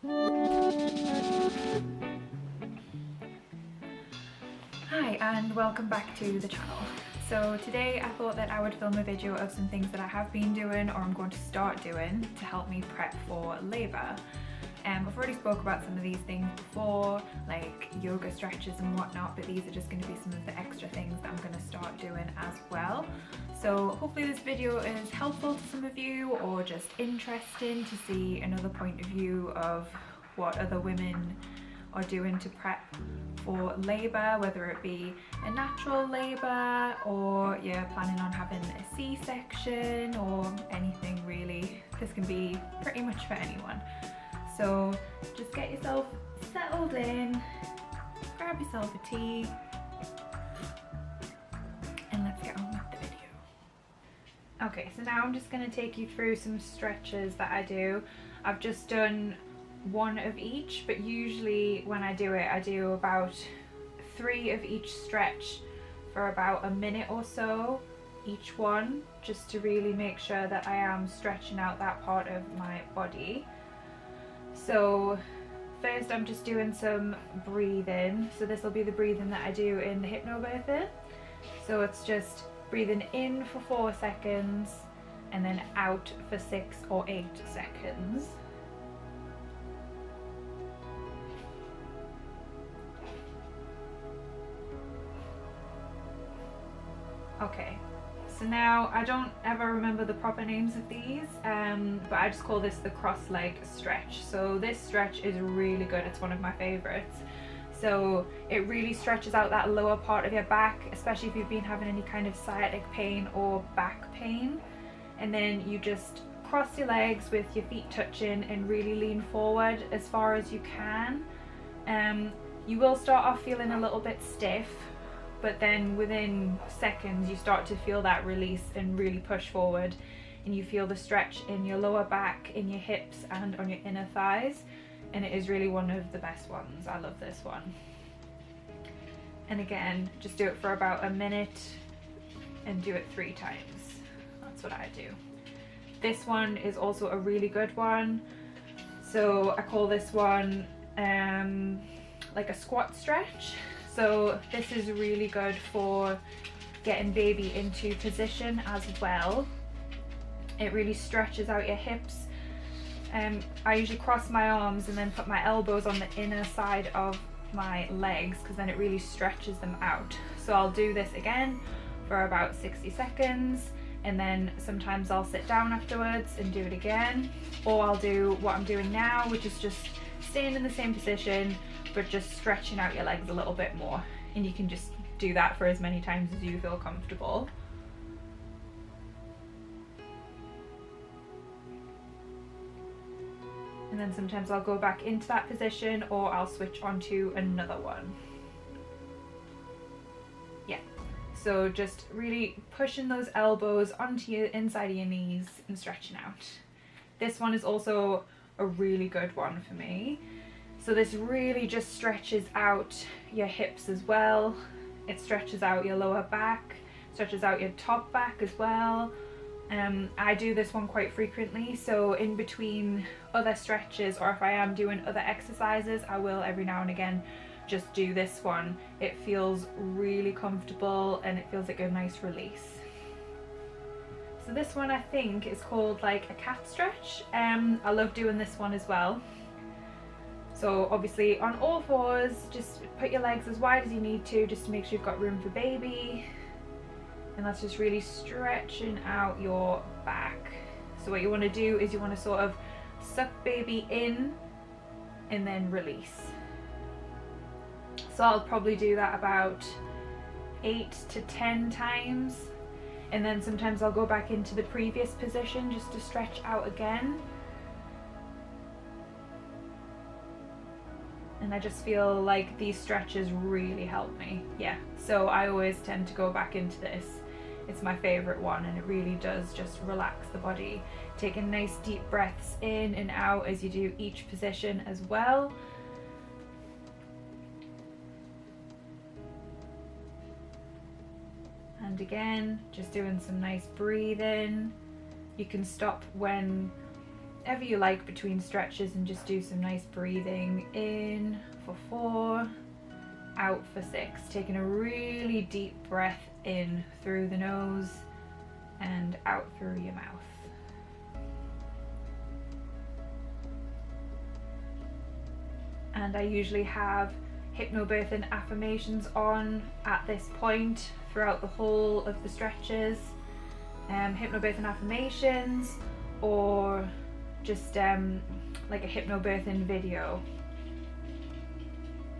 Hi and welcome back to the channel. So today I thought that I would film a video of some things that I have been doing or I'm going to start doing to help me prep for labour. I've already spoke about some of these things before, like yoga stretches and whatnot, but these are just going to be some of the extra things that I'm going to start doing as well. So hopefully this video is helpful to some of you or just interesting to see another point of view of what other women are doing to prep for labour, whether it be a natural labour or you're planning on having a C-section or anything really. This can be pretty much for anyone. So just get yourself settled in, grab yourself a tea, and let's get on with the video. Okay, so now I'm just going to take you through some stretches that I do. I've just done one of each, but usually when I do it, I do about 3 of each stretch for about a minute or so each one, just to really make sure that I am stretching out that part of my body. So first I'm just doing some breathing. So this will be the breathing that I do in the Hypnobirthing. So it's just breathing in for 4 seconds and then out for 6 or 8 seconds. Okay, so now I don't ever remember the proper names of these, but I just call this the cross leg stretch. So this stretch is really good, it's one of my favourites. So it really stretches out that lower part of your back, especially if you've been having any kind of sciatic pain or back pain. And then you just cross your legs with your feet touching and really lean forward as far as you can. You will start off feeling a little bit stiff, but then within seconds you start to feel that release and really push forward, and you feel the stretch in your lower back, in your hips and on your inner thighs, and it is really one of the best ones. I love this one. And again, just do it for about a minute and do it 3 times. That's what I do. This one is also a really good one. So I call this one like a squat stretch. So this is really good for getting baby into position as well. It really stretches out your hips. I usually cross my arms and then put my elbows on the inner side of my legs because then it really stretches them out. So I'll do this again for about 60 seconds and then sometimes I'll sit down afterwards and do it again, or I'll do what I'm doing now, which is just staying in the same position but just stretching out your legs a little bit more, and you can just do that for as many times as you feel comfortable. And then sometimes I'll go back into that position or I'll switch onto another one. Yeah, so just really pushing those elbows onto your inside of your knees and stretching out. This one is also a really good one for me. So this really just stretches out your hips as well. It stretches out your lower back, stretches out your top back as well. I do this one quite frequently, so in between other stretches or if I am doing other exercises, I will every now and again just do this one. It feels really comfortable and it feels like a nice release. So this one I think is called like a cat stretch. I love doing this one as well. So obviously on all fours, just put your legs as wide as you need to, just to make sure you've got room for baby. And that's just really stretching out your back. So what you want to do is you want to sort of suck baby in and then release. So I'll probably do that about 8 to 10 times. And then sometimes I'll go back into the previous position just to stretch out again. And I just feel like these stretches really help me. Yeah, so I always tend to go back into this. It's my favorite one and it really does just relax the body. Taking nice deep breaths in and out as you do each position as well. And again, just doing some nice breathing. You can stop when whatever you like between stretches, and just do some nice breathing in for 4, out for 6, taking a really deep breath in through the nose and out through your mouth. And I usually have Hypnobirthing affirmations on at this point throughout the whole of the stretches. Hypnobirthing affirmations, or just like a hypnobirthing video,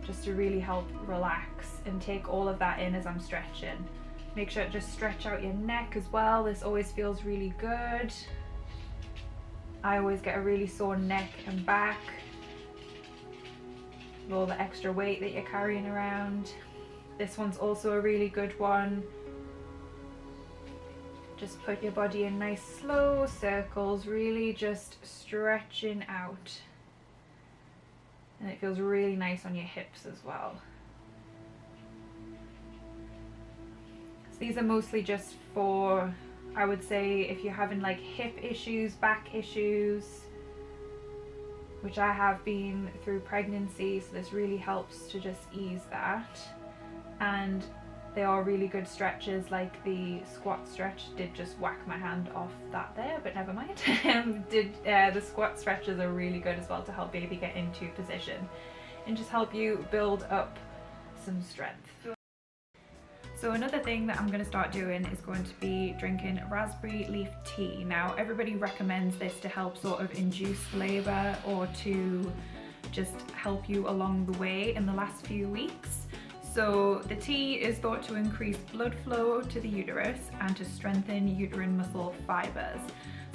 just to really help relax and take all of that in as I'm stretching. Make sure to just stretch out your neck as well. This always feels really good. I always get a really sore neck and back with all the extra weight that you're carrying around. This one's also a really good one. Just put your body in nice slow circles, really just stretching out. And it feels really nice on your hips as well. So these are mostly just for, I would say, if you're having like hip issues, back issues, which I have been through pregnancy, so this really helps to just ease that. And they are really good stretches, like the squat stretch. Did just whack my hand off that there, but never mind. The squat stretches are really good as well to help baby get into position and just help you build up some strength. So another thing that I'm going to start doing is going to be drinking raspberry leaf tea. Now everybody recommends this to help sort of induce labour, or to just help you along the way in the last few weeks. So the tea is thought to increase blood flow to the uterus and to strengthen uterine muscle fibers.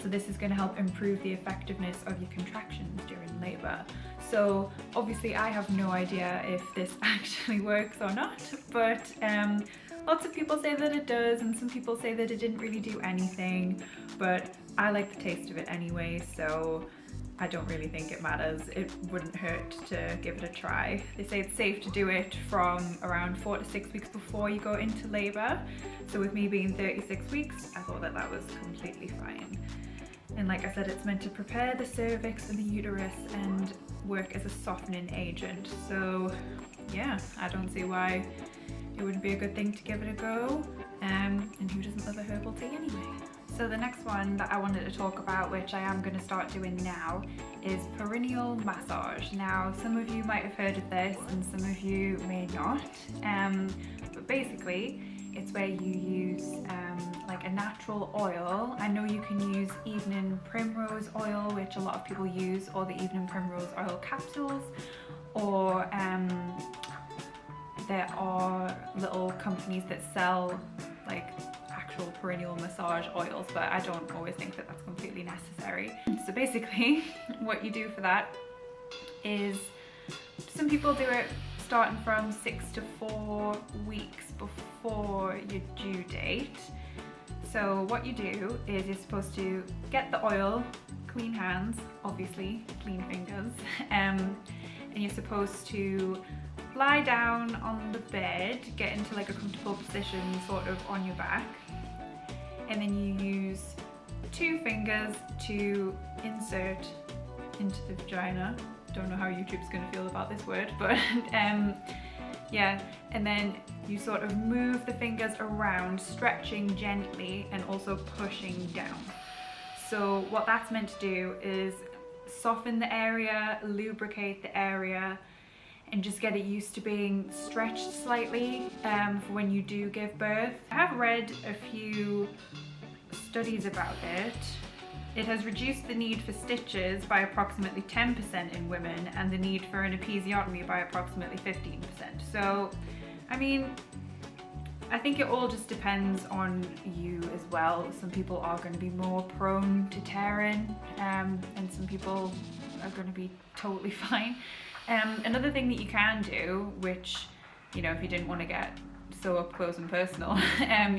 So this is going to help improve the effectiveness of your contractions during labour. So obviously I have no idea if this actually works or not, but lots of people say that it does, and some people say that it didn't really do anything, but I like the taste of it anyway, so I don't really think it matters. It wouldn't hurt to give it a try. They say it's safe to do it from around 4 to 6 weeks before you go into labour. So with me being 36 weeks, I thought that that was completely fine. And like I said, it's meant to prepare the cervix and the uterus and work as a softening agent. So yeah, I don't see why it wouldn't be a good thing to give it a go. And who doesn't love a herbal tea anyway? So the next one that I wanted to talk about, which I am going to start doing now, is Perennial Massage. Now some of you might have heard of this and some of you may not, but basically it's where you use like a natural oil. I know you can use evening primrose oil, which a lot of people use, or the evening primrose oil capsules, or there are little companies that sell like actual perennial massage oils, but I don't always think that that's completely necessary. So basically what you do for that is, some people do it starting from 6 to 4 weeks before your due date. So what you do is you're supposed to get the oil, clean hands, obviously, clean fingers, and you're supposed to lie down on the bed, get into like a comfortable position sort of on your back, and then you use 2 fingers to insert into the vagina. Don't know how YouTube's going to feel about this word, but yeah, and then you sort of move the fingers around, stretching gently and also pushing down. So what that's meant to do is soften the area, lubricate the area, and just get it used to being stretched slightly for when you do give birth. I have read a few studies about it. It has reduced the need for stitches by approximately 10% in women, and the need for an episiotomy by approximately 15%. So, I mean, I think it all just depends on you as well. Some people are going to be more prone to tearing, and some people are going to be totally fine. Another thing that you can do, which, you know, if you didn't want to get so up close and personal,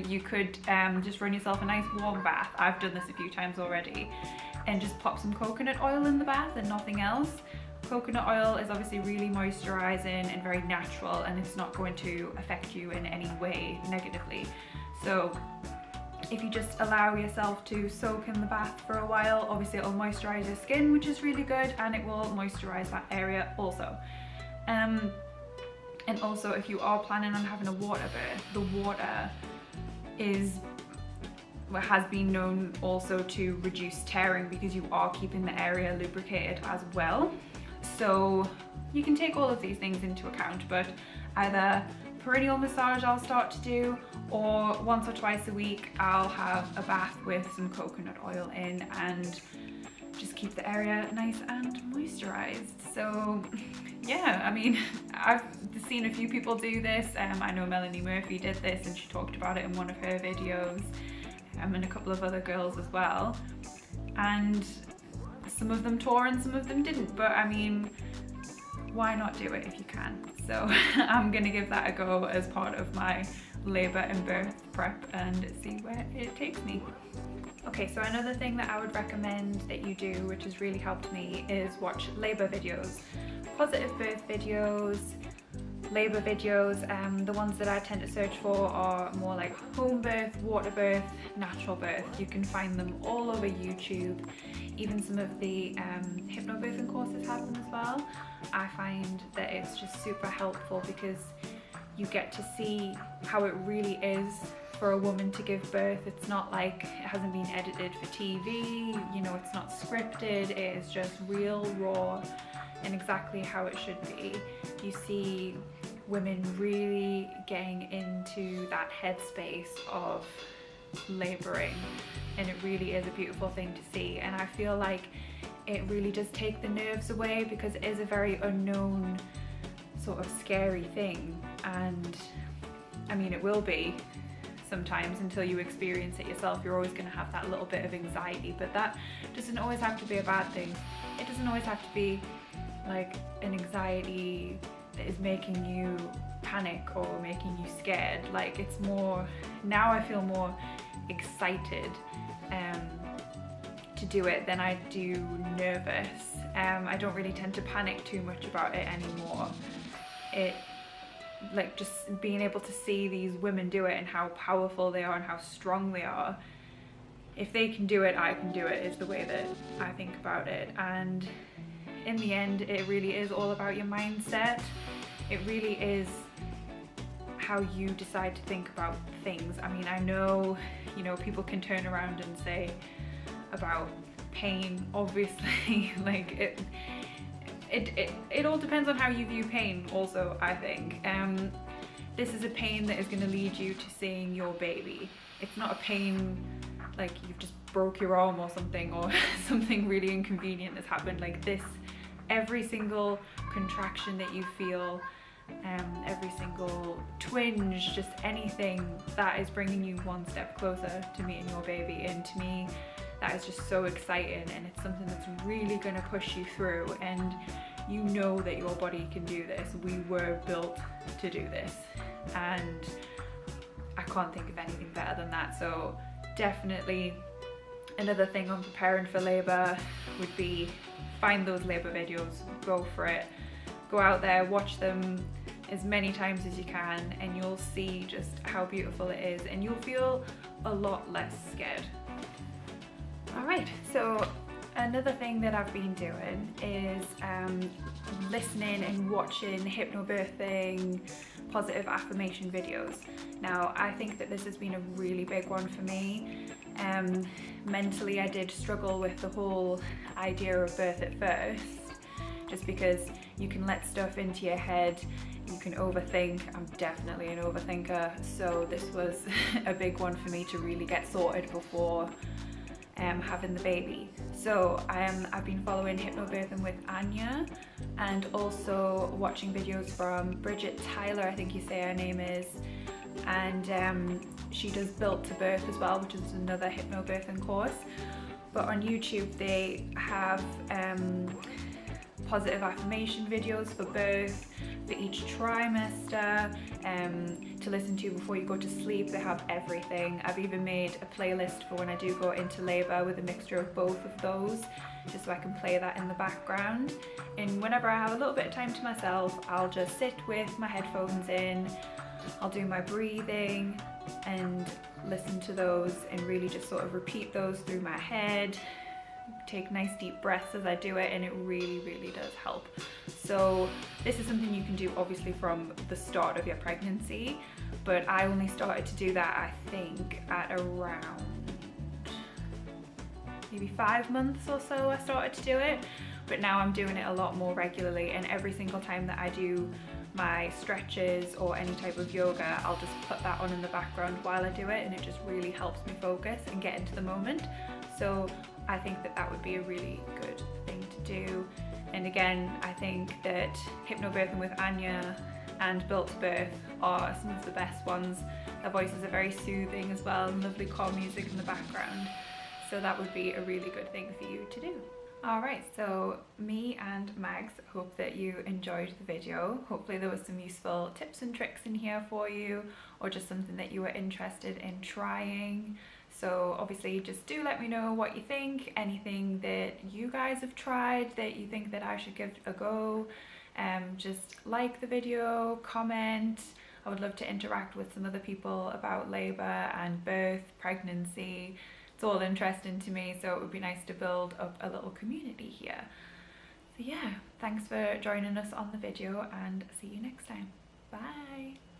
you could just run yourself a nice warm bath. I've done this a few times already, and just pop some coconut oil in the bath and nothing else. Coconut oil is obviously really moisturizing and very natural, and it's not going to affect you in any way negatively. So if you just allow yourself to soak in the bath for a while, obviously it'll moisturize your skin, which is really good, and it will moisturize that area also. And also, if you are planning on having a water birth, the water has been known also to reduce tearing because you are keeping the area lubricated as well. So you can take all of these things into account, but either perineal massage I'll start to do, or once or twice a week I'll have a bath with some coconut oil in and just keep the area nice and moisturized. So yeah, I mean, I've seen a few people do this. I know Melanie Murphy did this and she talked about it in one of her videos, and a couple of other girls as well. And some of them tore and some of them didn't, but I mean, why not do it if you can? So I'm gonna give that a go as part of my labour and birth prep and see where it takes me. Okay, so another thing that I would recommend that you do, which has really helped me, is watch labour videos. Positive birth videos, labour videos. The ones that I tend to search for are more like home birth, water birth, natural birth. You can find them all over YouTube. Even some of the hypnobirthing courses have them as well. I find that it's just super helpful because you get to see how it really is for a woman to give birth. It's not like it hasn't been edited for TV, you know, it's not scripted, it is just real, raw, and exactly how it should be. You see women really getting into that headspace of labouring, and it really is a beautiful thing to see. And I feel like it really does take the nerves away because it is a very unknown sort of scary thing, and I mean, it will be sometimes until you experience it yourself. You're always going to have that little bit of anxiety, but that doesn't always have to be a bad thing. It doesn't always have to be like an anxiety that is making you panic or making you scared. Like, it's more, now I feel more excited to do it than I do nervous. I don't really tend to panic too much about it anymore. It, like, just being able to see these women do it and how powerful they are and how strong they are. If they can do it, I can do it, is the way that I think about it. And in the end, it really is all about your mindset. It really is how you decide to think about things. I mean, I know, you know, people can turn around and say about pain, obviously, like it all depends on how you view pain also, I think. This is a pain that is going to lead you to seeing your baby. It's not a pain like you've just broke your arm or something, or something really inconvenient that's happened. Like this, every single contraction that you feel, every single twinge, just anything that is bringing you one step closer to meeting your baby. And to me, that is just so exciting, and it's something that's really going to push you through, and you know that your body can do this. We were built to do this, and I can't think of anything better than that. So definitely another thing on preparing for labour would be find those labour videos, go for it, go out there, watch them as many times as you can, and you'll see just how beautiful it is, and you'll feel a lot less scared. Alright, so another thing that I've been doing is listening and watching hypnobirthing, positive affirmation videos. Now, I think that this has been a really big one for me. Mentally, I did struggle with the whole idea of birth at first, just because you can let stuff into your head, you can overthink. I'm definitely an overthinker, so this was a big one for me to really get sorted before having the baby. So I've been following Hypnobirthing with Anya, and also watching videos from Bridget Tyler, I think you say her name is, and she does Built to Birth as well, which is another hypnobirthing course. But on YouTube they have positive affirmation videos for birth, for each trimester, to listen to before you go to sleep. They have everything. I've even made a playlist for when I do go into labour with a mixture of both of those, just so I can play that in the background. And whenever I have a little bit of time to myself, I'll just sit with my headphones in, I'll do my breathing, and listen to those and really just sort of repeat those through my head, take nice deep breaths as I do it, and it really does help. So this is something you can do obviously from the start of your pregnancy, but I only started to do that I think at around maybe 5 months or so I started to do it, but now I'm doing it a lot more regularly, and every single time that I do my stretches or any type of yoga, I'll just put that on in the background while I do it, and it just really helps me focus and get into the moment. So I think that that would be a really good thing to do. And again, I think that Hypnobirthing with Anya and Built to Birth are some of the best ones. Their voices are very soothing as well, and lovely calm music in the background. So that would be a really good thing for you to do. Alright, so me and Mags hope that you enjoyed the video. Hopefully there was some useful tips and tricks in here for you, or just something that you were interested in trying. So obviously just do let me know what you think, anything that you guys have tried that you think that I should give a go. Just like the video, comment. I would love to interact with some other people about labour and birth, pregnancy. It's all interesting to me, so it would be nice to build up a little community here. So yeah, thanks for joining us on the video, and see you next time. Bye!